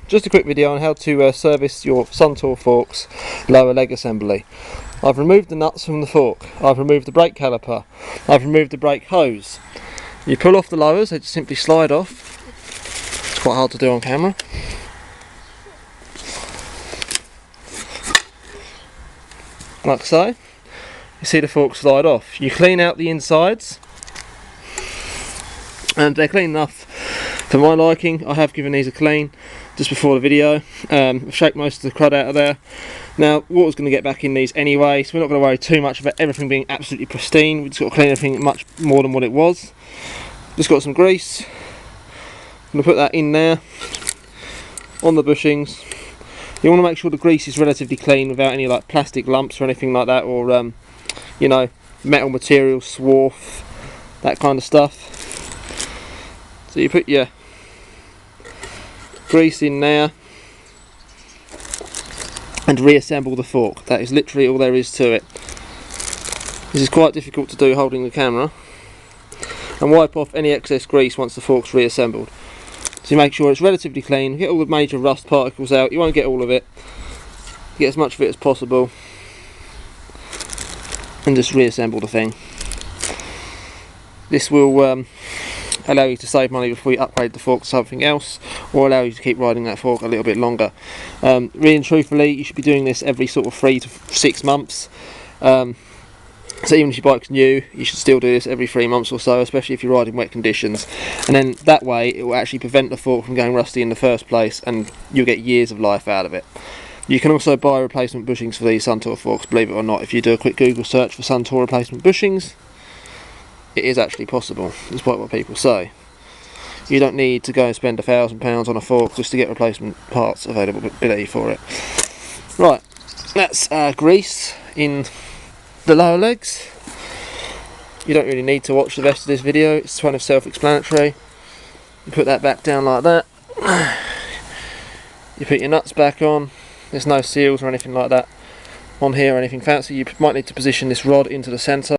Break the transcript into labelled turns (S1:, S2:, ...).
S1: Just a quick video on how to service your suntor forks lower leg assembly. I've removed the nuts from the fork, I've removed the brake caliper, I've removed the brake hose. You pull off the lowers, they just simply slide off. It's quite hard to do on camera. Like so, you see the fork slide off. You clean out the insides, and they're clean enough for my liking. I have given these a clean just before the video. I've shaked most of the crud out of there. Now water's going to get back in these anyway, so we're not going to worry too much about everything being absolutely pristine. We've just got to clean everything much more than what it was. Just got some grease. I'm going to put that in there on the bushings. You want to make sure the grease is relatively clean without any like plastic lumps or anything like that, or you know, metal material, swarf, that kind of stuff. So you put your grease in there and reassemble the fork. That is literally all there is to it. This is quite difficult to do holding the camera. And wipe off any excess grease once the fork's reassembled. So you make sure it's relatively clean, get all the major rust particles out. You won't get all of it, get as much of it as possible, and just reassemble the thing. This will allow you to save money before you upgrade the fork to something else, or allow you to keep riding that fork a little bit longer. Really and truthfully, you should be doing this every sort of 3 to 6 months. So even if your bike's new, you should still do this every 3 months or so, especially if you're riding wet conditions. And then that way it will actually prevent the fork from going rusty in the first place, and you'll get years of life out of it. You can also buy replacement bushings for these suntor forks, believe it or not. If you do a quick Google search for suntor replacement bushings, it is actually possible, despite what people say. You don't need to go and spend £1,000 on a fork just to get replacement parts availability for it. Right, that's grease in the lower legs. You don't really need to watch the rest of this video, it's kind of self-explanatory. You put that back down like that. You put your nuts back on. There's no seals or anything like that on here or anything fancy. You might need to position this rod into the centre.